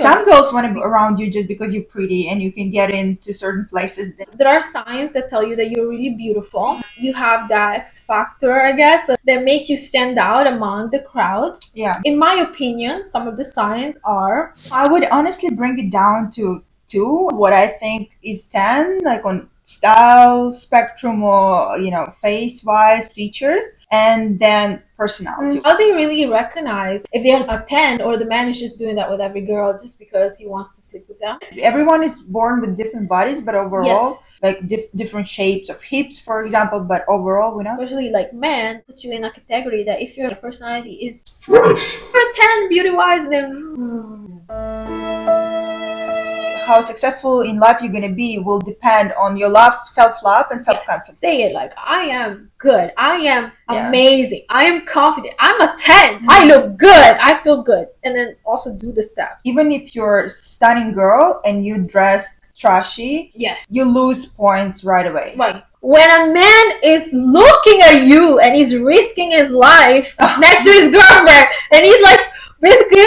some girls want to be around you just because you're pretty and you can get into certain places. There are signs that tell you that you're really beautiful. You have that X factor, I guess, that makes you stand out among the crowd. Yeah. In my opinion, some of the signs are... I would honestly bring it down to two. What I think is 10, like on style spectrum or, face-wise features, and then personality. How do you really recognize if they're a 10 or the man is just doing that with every girl just because he wants to sleep with them? Everyone is born with different bodies, but overall, Yes. like different shapes of hips, for example, but overall, Especially like men put you in a category that if your personality is fresh, you're a 10 beauty-wise, then... How successful in life you're gonna be will depend on your self-love and self-confidence. Yes, say it like, I am good, I am amazing, I am confident, I'm a 10, I look good, I feel good. And then also do the steps. Even if you're a stunning girl and you dress trashy, yes, you lose points right away. Right. When a man is looking at you and he's risking his life next to his girlfriend and he's like basically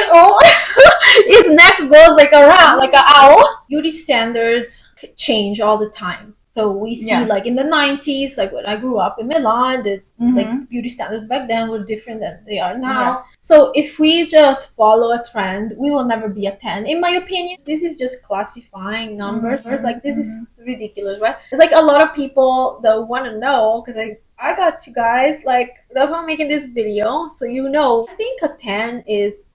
his neck goes like around like an owl. Beauty standards change all the time. So we see like in the 90s, like when I grew up in Milan, the like beauty standards back then were different than they are now. Yeah. So if we just follow a trend, we will never be a 10. In my opinion, this is just classifying numbers. Like this is ridiculous, right? It's like a lot of people that want to know, because I got you guys, like that's why I'm making this video. So I think a 10 is...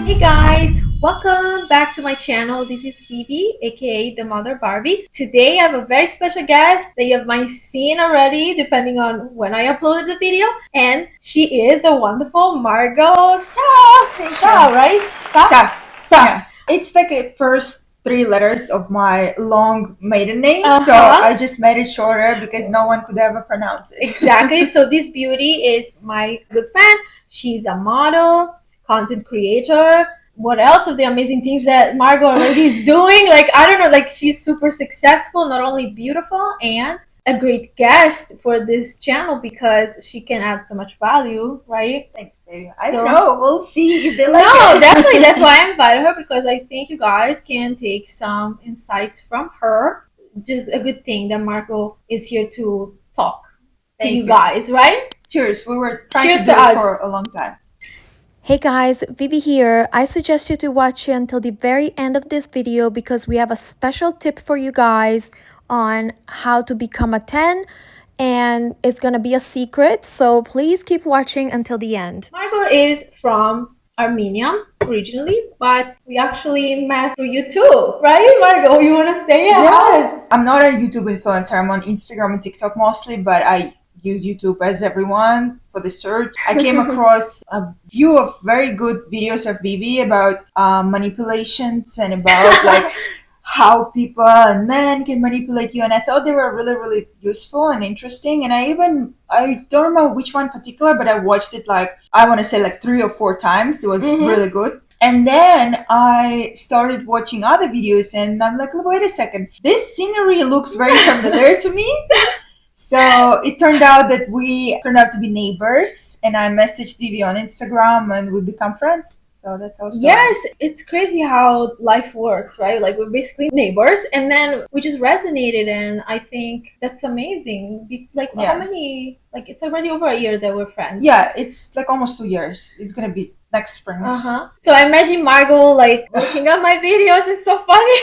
Hey guys, welcome back to my channel. This is Vivi, aka the Mother Barbie. Today I have a very special guest that you might have seen already depending on when I uploaded the video, and she is the wonderful Margot Shaw, right? Sa. Yes. It's like a first 3 letters of my long maiden name, so I just made it shorter because no one could ever pronounce it. Exactly. So this beauty is my good friend. She's a model, content creator. What else of the amazing things that Margot already is doing? Like, I don't know, like she's super successful, not only beautiful, and a great guest for this channel because she can add so much value, right? Thanks, baby. I don't know. We'll see if they like it. No, definitely. That's why I invited her, because I think you guys can take some insights from her. Just a good thing that Margot is here to talk to you guys, right? Cheers. We were trying to do it for a long time. Hey guys, Vivi here. I suggest you to watch until the very end of this video because we have a special tip for you guys on how to become a 10, and it's gonna be a secret, so please keep watching until the end. Margot is from Armenia originally, but we actually met through YouTube, right, Margot? You want to say it? Yes. I'm not a YouTube influencer. I'm on Instagram and TikTok mostly, but I use YouTube as everyone for the search. I came across a few of very good videos of Vivi about manipulations and about like how people and men can manipulate you, and I thought they were really, really useful and interesting. And I don't remember which one in particular, but I watched it like, I want to say like 3 or 4 times. It was really good. And then I started watching other videos and I'm like, wait a second, this scenery looks very familiar to me. So it turned out that we turned out to be neighbors, and I messaged Vivi on Instagram and we become friends. So that's how it started. Yes, it's crazy how life works, right? Like we're basically neighbors, and then we just resonated, and I think that's amazing. Like how many? Like it's already over a year that we're friends. Yeah, it's like almost 2 years. It's gonna be next spring. So I imagine Margot like looking at my videos. It's so funny.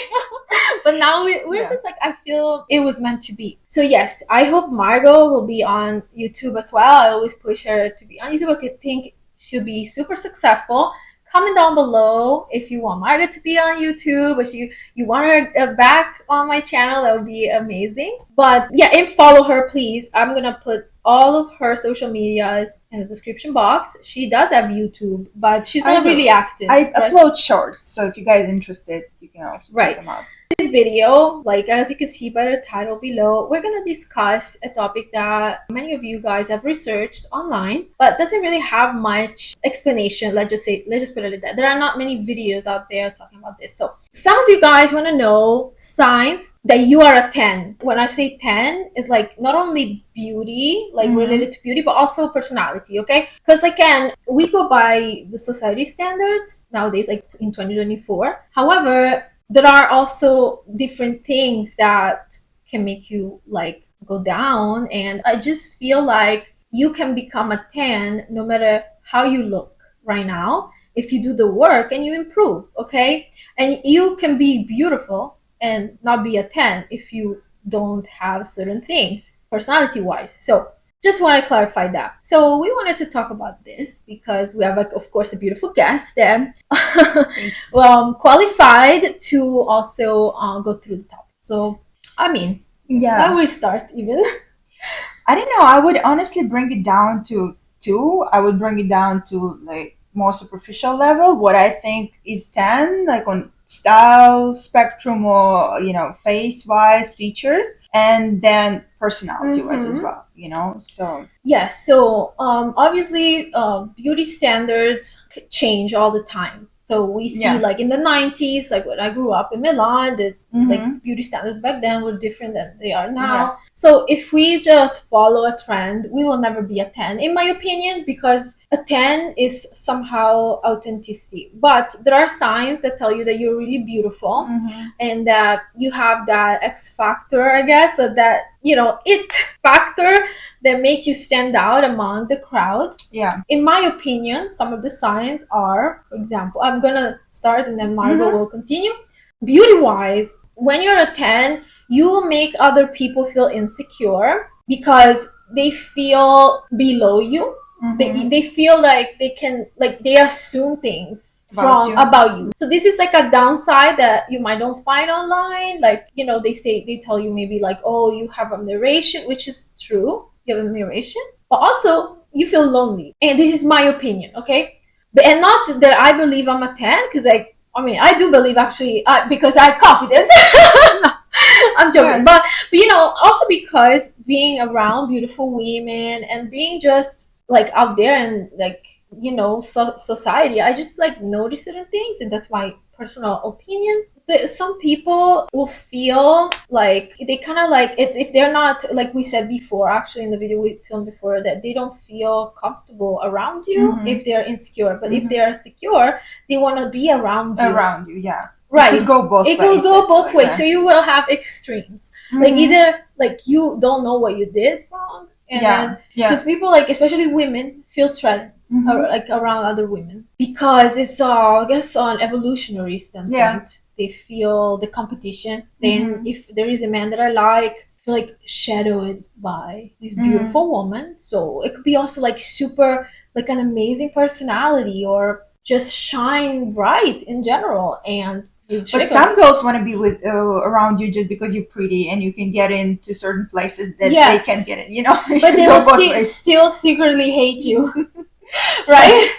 But now we're just like, I feel it was meant to be. So yes, I hope Margot will be on YouTube as well. I always push her to be on YouTube. I think she'll be super successful. Comment down below if you want Margot to be on YouTube, or you want her back on my channel. That would be amazing. But yeah, and follow her, please. I'm gonna put all of her social medias in the description box. She does have YouTube, but she's not really active. I upload shorts, so if you guys are interested, you can also check them out. this video, like as you can see by the title below, we're gonna discuss a topic that many of you guys have researched online, but doesn't really have much explanation. Let's just put it like that. There are not many videos out there talking about this. So some of you guys want to know signs that you are a 10. When I say 10, it's like not only beauty, like related to beauty, but also personality, okay? Because again, we go by the society standards nowadays, like in 2024. However, there are also different things that can make you like go down, and I just feel like you can become a 10 no matter how you look right now if you do the work and you improve, okay? And you can be beautiful and not be a 10 if you don't have certain things personality wise. So just want to clarify that. So we wanted to talk about this because we have, like, of course, a beautiful guest that qualified to also go through the topic. So, I mean, Yeah. where we start even? I don't know. I would honestly bring it down to two. I would bring it down to like more superficial level. What I think is 10, like on style spectrum or, face wise features, and then personality wise as well, So, Yes, so obviously beauty standards change all the time. So we see Yeah. like in the 90s, like when I grew up in Milan, the Mhm. like beauty standards back then were different than they are now. Yeah. So if we just follow a trend, we will never be a 10, in my opinion, because a 10 is somehow authenticity. But there are signs that tell you that you're really beautiful and that you have that X factor, I guess, so that it factor that makes you stand out among the crowd. Yeah. In my opinion, some of the signs are, for example, I'm gonna start and then Margot will continue. Beauty wise, when you're a 10, you will make other people feel insecure because they feel below you. They feel like they can, like, they assume things about you. So this is like a downside that you might don't find online. Like, they tell you maybe like, oh, you have admiration, which is true. You have admiration, but also you feel lonely. And this is my opinion, okay? But and not that I believe I'm a 10, because I do believe actually because I have confidence. I'm joking, but also because being around beautiful women and being just like out there and like society, I just like notice certain things, and that's my personal opinion. Some people will feel like they kind of like if they're not, like we said before, actually in the video we filmed before, that they don't feel comfortable around you if they're insecure. But if they are secure, they want to be around you. Yeah. Right. It could go both ways. It could go both like ways. that. So you will have extremes. Like either like you don't know what you did wrong, and then because people, like especially women, feel threatened like around other women because it's I guess on evolutionary standpoint. They feel the competition. Then if there is a man that I like, I feel like shadowed by this beautiful woman. So it could be also like super, like an amazing personality, or just shine bright in general. And but some girls want to be with around you just because you're pretty and you can get into certain places that they can't get in, But they will still secretly hate you. Right?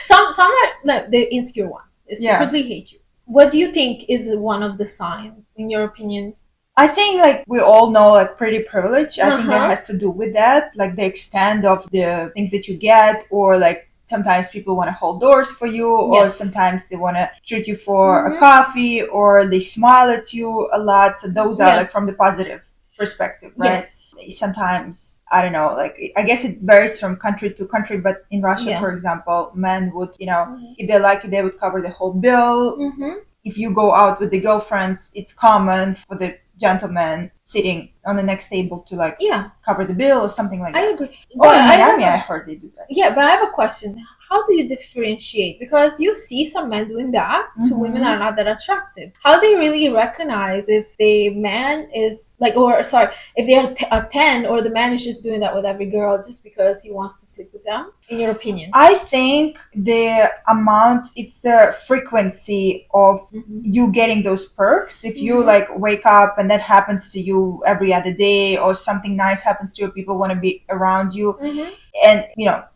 some are like the insecure ones. They secretly hate you. What do you think is one of the signs, in your opinion? I think like we all know like pretty privilege. I think that has to do with that, like the extent of the things that you get, or like sometimes people want to hold doors for you, or sometimes they want to treat you for a coffee, or they smile at you a lot. So those are like from the positive perspective, right? Yes. Sometimes, I don't know, like I guess it varies from country to country, but in Russia, for example, men would, if they like you, they would cover the whole bill. If you go out with the girlfriends, it's common for the gentleman sitting on the next table to like cover the bill or something like that. I agree. Or in Miami, I heard they do that. Yeah, but I have a question. How do you differentiate? Because you see some men doing that to women that are not that attractive. How do you really recognize if the man is like, if they're a 10, or the man is just doing that with every girl just because he wants to sleep with them, in your opinion? I think the amount, it's the frequency of you getting those perks. If you like wake up and that happens to you every other day, or something nice happens to you, people want to be around you. and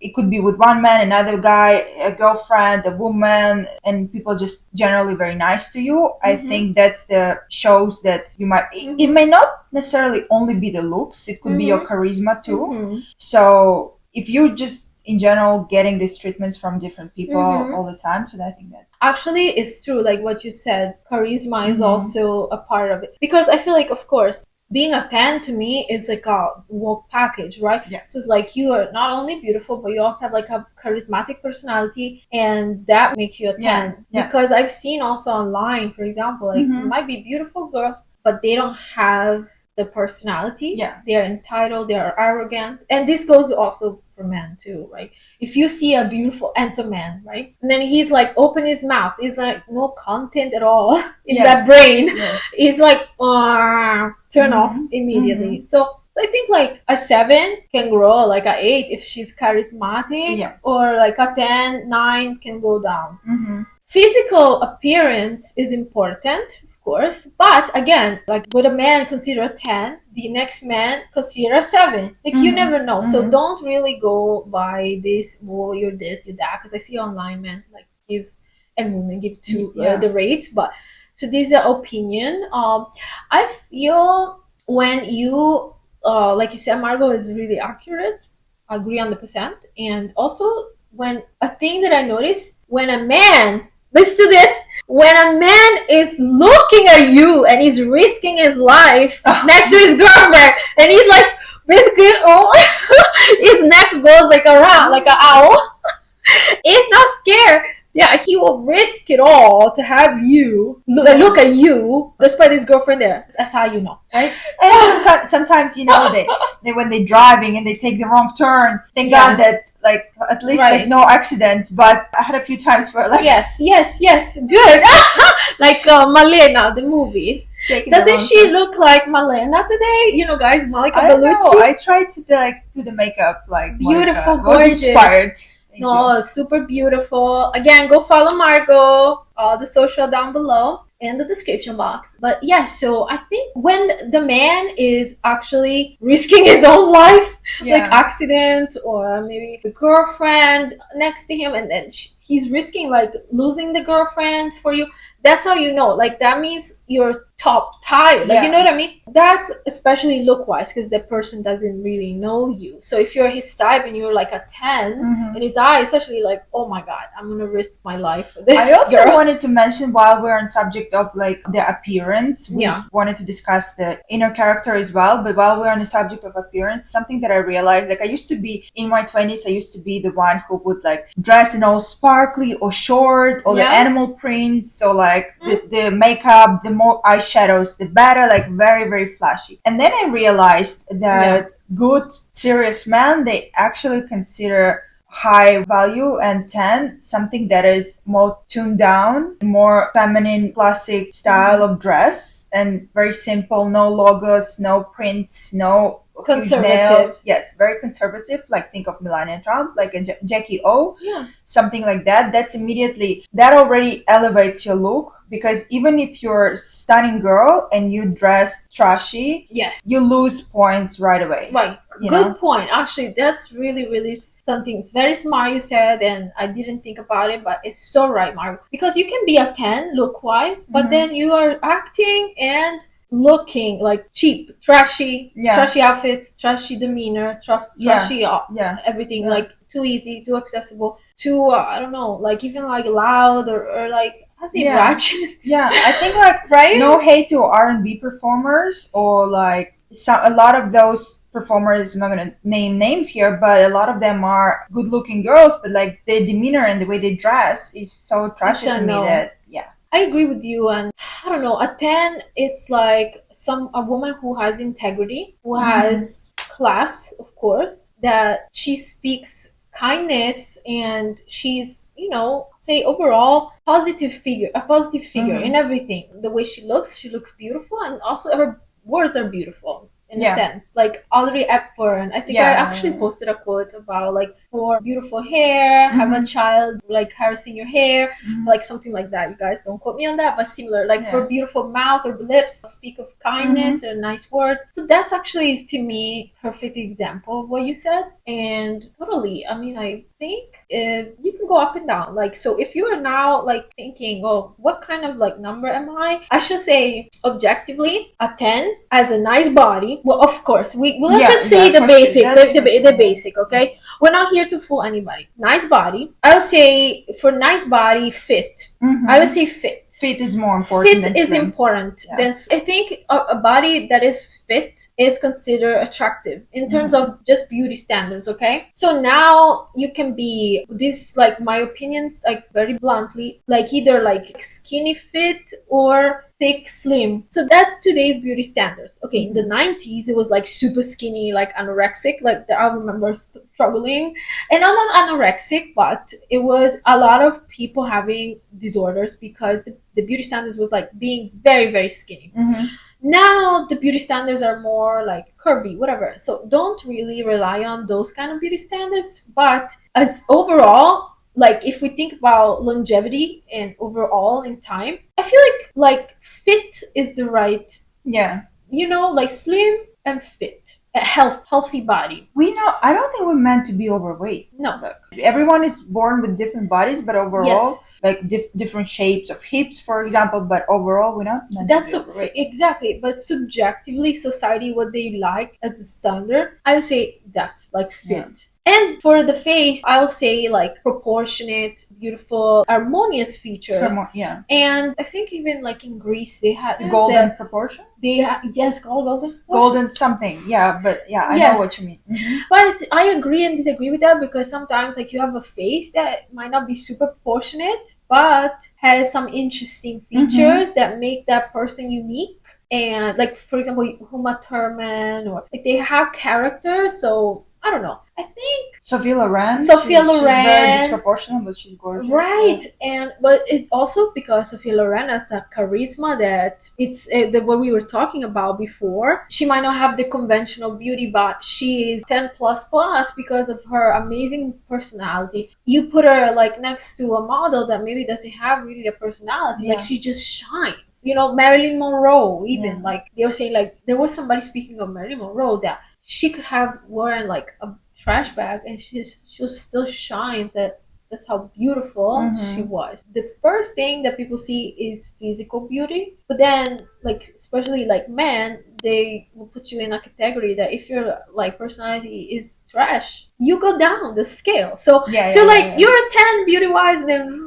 it could be with one man, another guy, a girlfriend, a woman, and people just generally very nice to you. I think that's the shows that you might, it may not necessarily only be the looks, it could be your charisma too. So if you just in general getting these treatments from different people all the time, so I think that actually it's true, like what you said, charisma is also a part of it, because I feel like, of course, being a 10 to me is like a whole package, right? Yes. So it's like you are not only beautiful, but you also have like a charismatic personality, and that makes you a 10. Yeah. Because I've seen also online, for example, like it might be beautiful girls, but they don't have the personality. Yeah. They're entitled, they are arrogant. And this goes also for men too, right? If you see a beautiful, handsome man, right? And then he's like, open his mouth. He's like, no content at all in that brain. Yes. He's like, turn off immediately. So I think like a 7 can grow like a 8 if she's charismatic. Yes. Or like a 10, 9 can go down. Physical appearance is important, of course, but again, like what a man consider a 10, the next man consider a 7. Like you never know. So don't really go by this, well, you're this, you're that, because I see online men like give, and women give to the rates, but so this is an opinion. I feel when you like you said, Margot, is really accurate. I agree 100%. And also, when a thing that I notice, when a man, listen to this, when a man is looking at you and he's risking his life next to his girlfriend, and he's like, basically, his neck goes like around, like an owl. He's not scared. Yeah, he will risk it all to have you look at you despite his girlfriend there. That's how you know, right? And sometimes they when they're driving and they take the wrong turn. Thank God that like at least like no accidents. But I had a few times where like yes, good. Like Malena, the movie. Doesn't she look like Malena today? You know, guys, Monica Bellucci. I tried to like do the makeup like beautiful, Monica. gorgeous. Was inspired. No, super beautiful. Again, go follow Margot. All the social down below in the description box. But yeah, so I think when the man is actually risking his own life, like accident, or maybe the girlfriend next to him, and then he's risking like losing the girlfriend for you, that's how you know. Like that means you're top tier. Like you know what I mean? That's especially look wise, because the person doesn't really know you. So if you're his type and you're like a 10 in his eye, especially, like, oh my god, I'm gonna risk my life for this. I also wanted to mention, while we're on subject of like the appearance, we wanted to discuss the inner character as well. But while we're on the subject of appearance, something that I realized, like I used to be in my 20s, I used to be the one who would like dress in all sparkly or short, or the animal prints, so like the makeup, the more eyeshadows, the better, like very, very flashy. And then I realized that good, serious men, they actually consider high value and 10 something that is more tuned down, more feminine, classic style of dress, and very simple, no logos, no prints, no huge nails. Yes, very conservative. Like think of Melania Trump, like a Jackie O, something like that. That's immediately, that already elevates your look, because even if you're a stunning girl and you dress trashy, you lose points right away. Right. Good point. Actually, that's really, really something. It's very smart you said, and I didn't think about it, but it's so right, Mark. Because you can be a 10 look wise, but then you are acting and looking like cheap, trashy outfits, trashy demeanor, trashy everything, like too easy, too accessible, too I don't know, like even like loud, or like ratchet. I think like no hate to R&B performers, or like a lot of those performers, I'm not gonna name names here, but a lot of them are good looking girls, but like their demeanor and the way they dress is so trashy to me that I agree with you. And I don't know, a 10, it's like a woman who has integrity, who has class, of course, that she speaks kindness, and she's, say overall a positive figure in everything. The way she looks beautiful, and also her words are beautiful. In a sense, like Audrey Hepburn. I think I actually posted a quote about like, for beautiful hair, have a child like caressing your hair, like something like that. You guys don't quote me on that, but similar. Like for beautiful mouth or lips, speak of kindness or nice word. So that's actually, to me perfect example of what you said. And totally, I mean, I think you can go up and down. Like, so if you are now like thinking, oh, what kind of like number am I should say objectively a 10 as a nice body. Well, of course, let's Yeah, just say yeah, the for basic, sure. That's the, for sure. the basic, okay? We're not here to fool anybody. Nice body. I would say for nice body, fit. Mhm. I would say fit. Fit is more important Fit than is slim. important. Yeah. Then I think a body that is fit is considered attractive in terms of just beauty standards. Okay, so now you can be this, like, my opinions, like very bluntly, like either like skinny fit or thick slim. So that's today's beauty standards. Okay, in the 90s it was like super skinny, like anorexic, like I remember struggling. And I'm not anorexic, but it was a lot of people having disorders because the beauty standards was like being very, very skinny. Now the beauty standards are more like curvy, whatever. So don't really rely on those kind of beauty standards. But as overall, like if we think about longevity and overall in time, I feel like fit is the right, Yeah. like slim and fit, a healthy body. I don't think we're meant to be overweight. No. Like, everyone is born with different bodies, but overall, Yes. like different shapes of hips, for example, but overall, we're not meant That's to be overweight. exactly. But subjectively, society, what they like as a standard, I would say that, like, fit. Yeah. And for the face, I would say like proportionate, beautiful, harmonious features. Yeah. And I think even like in Greece, they had Golden proportion? Yes, golden. Golden something, yeah, but yeah, I know what you mean. But I agree and disagree with that, because sometimes like you have a face that might not be super proportionate, but has some interesting features that make that person unique. And like, for example, Uma Thurman, or like they have character. So I don't know. I think Sophia Loren. She's very disproportionate, but she's gorgeous. Right, but it's also because Sophia Loren has that charisma that it's what we were talking about before. She might not have the conventional beauty, but she is 10 plus plus because of her amazing personality. You put her like next to a model that maybe doesn't have really a personality, like she just shines. Marilyn Monroe, even like they were saying, like there was somebody speaking of Marilyn Monroe that she could have worn like a trash bag and she'll still shine. That's how beautiful she was. The first thing that people see is physical beauty, but then like especially like men, they will put you in a category that if your like personality is trash, you go down the scale. So you're a 10 beauty wise, then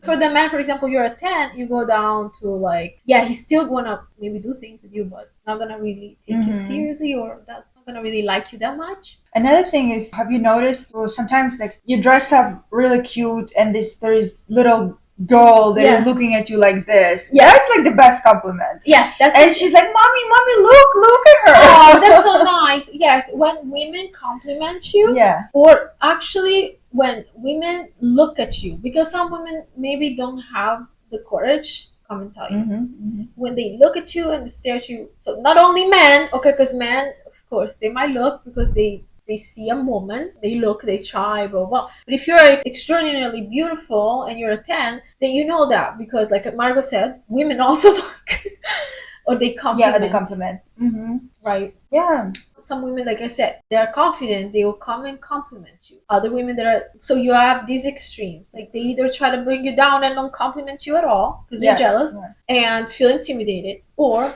for the man, for example, you're a 10, you go down to like, he's still gonna maybe do things with you, but not gonna really take you seriously, or that's not gonna really like you that much. Another thing is, have you noticed, well, sometimes like you dress up really cute and there is little girl that is looking at you like this. That's like the best compliment. And she's like, mommy, look at her. Oh, that's so nice. Yes, when women compliment you, or actually when women look at you, because some women maybe don't have the courage come and tell you. When they look at you and they stare at you, so not only men, okay, because men, of course, they might look because they see a moment, they look, they try, blah, blah. But if you're extraordinarily beautiful and you're a 10, then you know that, because like Margot said, women also look or they compliment. Yeah, they compliment. Right. Yeah. Some women, like I said, they are confident, they will come and compliment you. Other women that are, so you have these extremes, like they either try to bring you down and don't compliment you at all because they're jealous and feel intimidated, or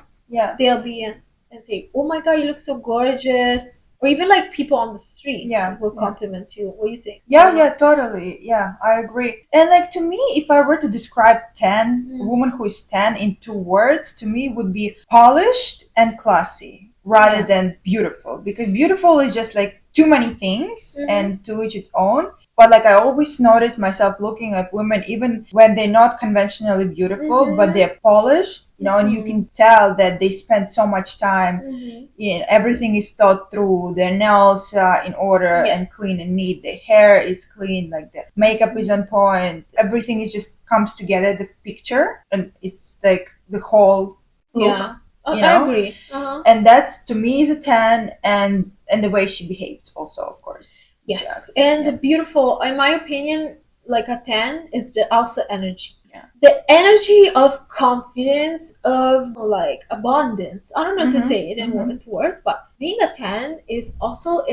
they'll be in and say, oh my god, you look so gorgeous. Or even like people on the street will compliment you. What do you think? Yeah, totally. Yeah, I agree. And like, to me, if I were to describe 10, a woman who is 10 in 2 words, to me would be polished and classy rather than beautiful. Because beautiful is just like too many things and to each its own. But like, I always notice myself looking at women, even when they're not conventionally beautiful, but they're polished, and you can tell that they spend so much time. Everything is thought through. Their nails are in order and clean and neat. Their hair is clean. Like the makeup is on point. Everything is just comes together, the picture, and it's like the whole look. I agree. And that's, to me, is a 10, and the way she behaves also, of course. Yes, and the beautiful, in my opinion, like a 10 is also energy. the energy of confidence, of like abundance. I don't know to say it in words, but being a 10 is also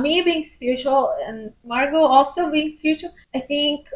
me being spiritual and Margot also being spiritual. I think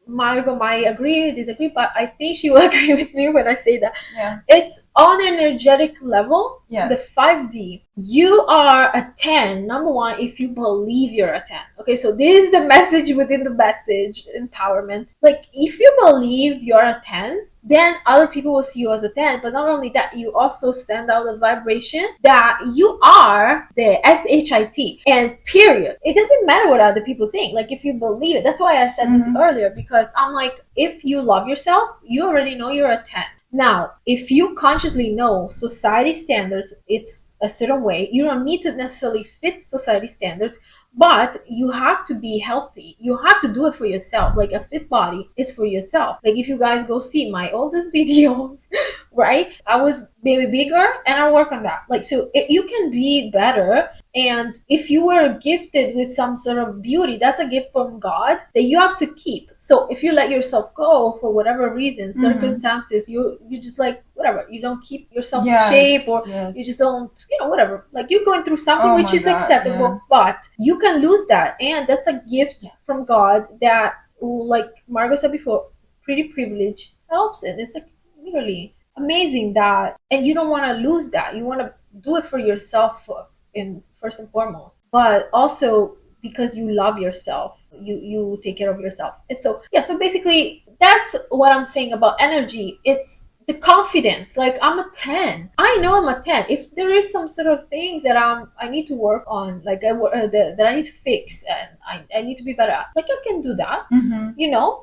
Margot might agree or disagree, but I think she will agree with me when I say that. Yeah. It's on an energetic level. Yes. The 5D. You are a 10, number one, if you believe you're a 10. Okay, so this is the message within the message, empowerment. Like, if you believe you're a 10, then other people will see you as a 10. But not only that, you also send out a vibration that you are the SHIT. And period. It doesn't matter what other people think. Like, if you believe it. That's why I said this earlier, because I'm like, if you love yourself, you already know you're a 10. Now, if you consciously know society standards, it's a certain way, you don't need to necessarily fit society standards, but you have to be healthy. You have to do it for yourself. Like, a fit body is for yourself. Like, if you guys go see my oldest videos, right? I was maybe bigger and I work on that. Like, so you can be better. And if you were gifted with some sort of beauty, that's a gift from God that you have to keep. So if you let yourself go for whatever reason, circumstances, you just like whatever, you don't keep yourself in shape, or you just don't, whatever. Like, you're going through something which is acceptable, but you can lose that, and that's a gift from God that, like Margot said before, it's pretty privileged, helps, and it's like literally amazing that, and you don't want to lose that. You want to do it for yourself in first and foremost, but also because you love yourself, you take care of yourself. And so so basically that's what I'm saying about energy. It's the confidence. Like, I'm a 10. I know I'm a 10. If there is some sort of things that I need to work on, like that I need to fix, and I need to be better at, like, I can do that,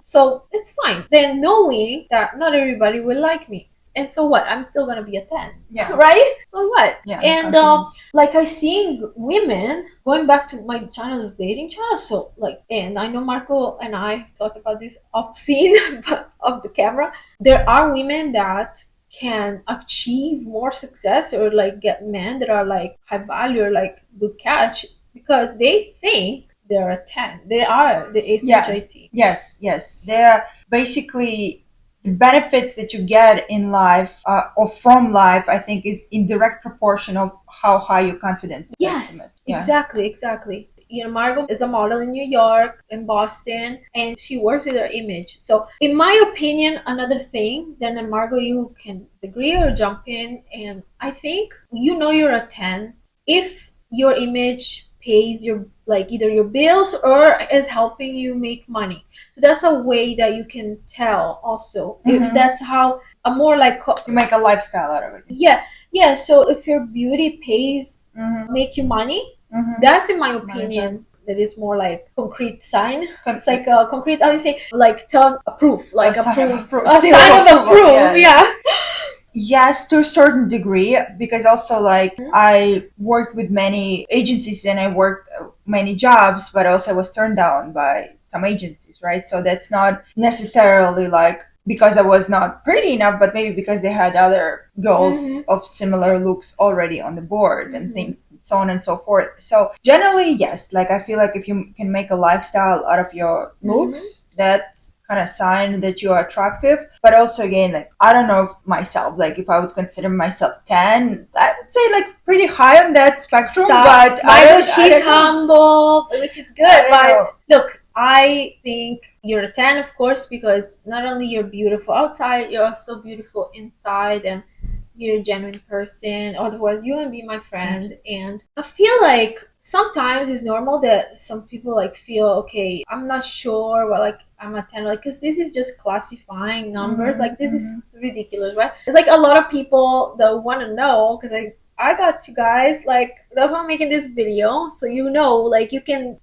so it's fine. Then knowing that not everybody will like me, and so what, I'm still gonna be a 10, right? So what? And like, I seen women, going back to my channel's dating channel, so like, and I know Marco and I talked about this off scene but of the camera, there are women that can achieve more success, or like get men that are like high value, or like good catch, because they think they're a 10. They are the ACHIT. Yes. They're basically the benefits that you get in life, or from life, I think, is in direct proportion of how high your confidence is. Yes, exactly. Margot is a model in New York, in Boston, and she works with her image. So, in my opinion, another thing, then Margot, you can agree or jump in, and I think you're a 10 if your image pays your, like, either your bills or is helping you make money. So that's a way that you can tell also, if that's how a more like you make a lifestyle out of it. Yeah. So if your beauty pays make you money, that's, in my opinion, that is more like concrete sign. It's like a concrete, how do you say, like, tell a proof, like a sign of approval. Yes, to a certain degree, because also, like, I worked with many agencies and I worked many jobs, but also I was turned down by some agencies, right? So that's not necessarily like because I was not pretty enough, but maybe because they had other girls of similar looks already on the board and things, so on and so forth. So generally, yes, like, I feel like if you can make a lifestyle out of your looks, that's kind of sign that you're attractive. But also, again, like, I don't know myself, like, if I would consider myself 10, I would say like pretty high on that spectrum. But she's humble, which is good. But look, I think you're a 10, of course, because not only you're beautiful outside, you're also beautiful inside, and you're a genuine person. Otherwise, you wouldn't be my friend. And I feel like sometimes it's normal that some people like feel, okay, I'm not sure what, like, I'm a 10, like, because this is just classifying numbers. Like, this is ridiculous, right? It's like a lot of people that want to know, because I got you guys, like, that's why I'm making this video, so like, you can,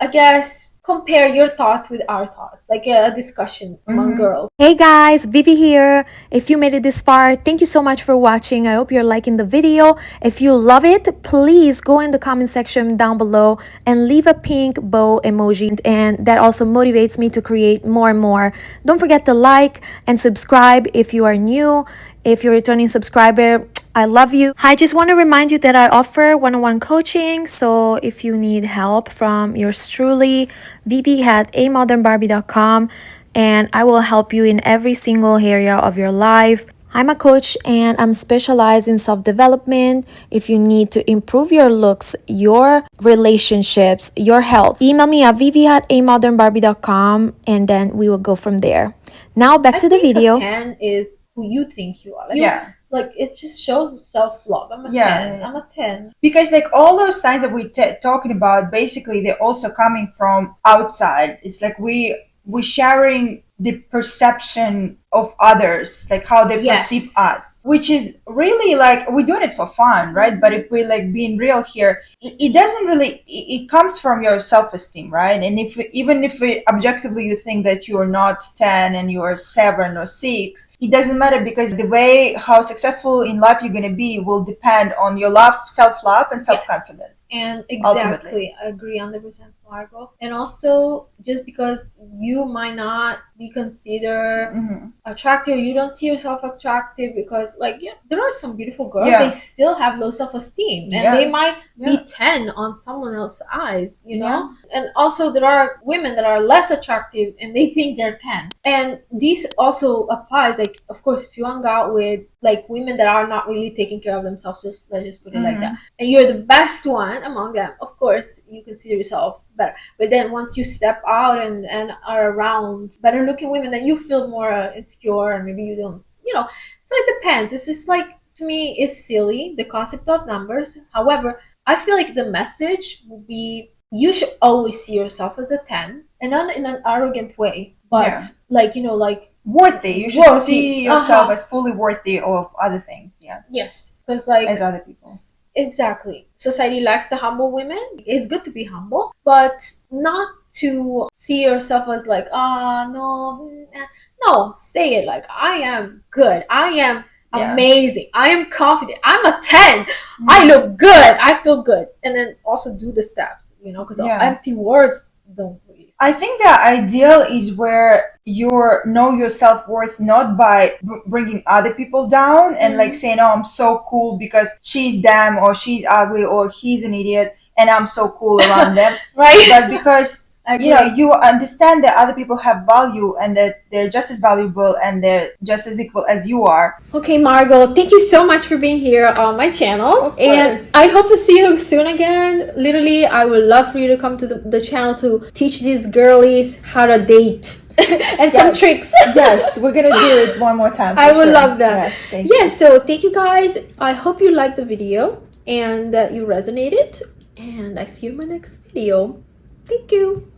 I guess, compare your thoughts with our thoughts, like a discussion among girls. Hey guys, Vivi here. If you made it this far, thank you so much for watching. I hope you're liking the video. If you love it, please go in the comment section down below and leave a pink bow emoji, and that also motivates me to create more and more. Don't forget to like and subscribe if you are new. If you're a returning subscriber, I love you. I just want to remind you that I offer one-on-one coaching. So if you need help from yours truly, Vivi at amodernbarbie.com. and I will help you in every single area of your life. I'm a coach and I'm specialized in self development. If you need to improve your looks, your relationships, your health, email me at vivi@amodernbarbie.com and then we will go from there. Now back I to the think video. a 10 is who you think you are. Like, Yeah. like it just shows self-love. I'm a Yeah, 10. yeah. I'm a 10. Because like all those signs that we're talking about, basically they're also coming from outside. It's like we sharing the perception of others, like how they perceive Yes. us, which is really like we're doing it for fun, right? But if we're like being real here, it doesn't really, it comes from your self-esteem, right? And if even if objectively you think that you're not 10 and you're 7 or 6, it doesn't matter, because the way how successful in life you're going to be will depend on your love, self-love and self-confidence. Yes. And Ultimately. exactly, I agree 100%, Margot. And also, just because you might not be considered Mhm. attractive, you don't see yourself attractive, because like, yeah, there are some beautiful girls, Yeah. they still have low self-esteem, and Yeah. they might Yeah. be 10 on someone else's eyes, you know. And also there are women that are less attractive and they think they're 10, and this also applies, like, of course, if you hang out with like women that are not really taking care of themselves, just let's just put it like that, and you're the best one among them, of course you consider yourself better. But then once you step out and are around better looking women, then you feel more insecure, and maybe you don't, you know. So it depends. It's just like, to me, it's silly, the concept of numbers. However, I feel like the message would be, you should always see yourself as a 10, and not in an arrogant way, but Yeah. like, you know, like Worthy. You should worthy. see yourself Uh-huh. as fully worthy of other things, yeah, Yes, because like, as other people. exactly, society likes the humble women. It's good to be humble, but not to see yourself as like, ah, no, no. Say it like, I am good, I am Yeah. amazing, I am confident, I'm a 10, I look good, I feel good. And then also do the steps, you know, because Yeah. empty words don't really. I think the ideal is where you know your self-worth not by bringing other people down and like saying, oh, I'm so cool because she's damn, or she's ugly, or he's an idiot and I'm so cool around them. Right. But because Agree. you know, you understand that other people have value and that they're just as valuable and they're just as equal as you are. Okay, Margot, thank you so much for being here on my channel. Of And course. I hope to see you soon again. Literally, I would love for you to come to the channel to teach these girlies how to date and some Yes. tricks. Yes, we're gonna do it one more time. I for would sure. love that. Yes, thank you. Yes, so thank you guys. I hope you liked the video and that you resonated. And I see you in my next video. Thank you.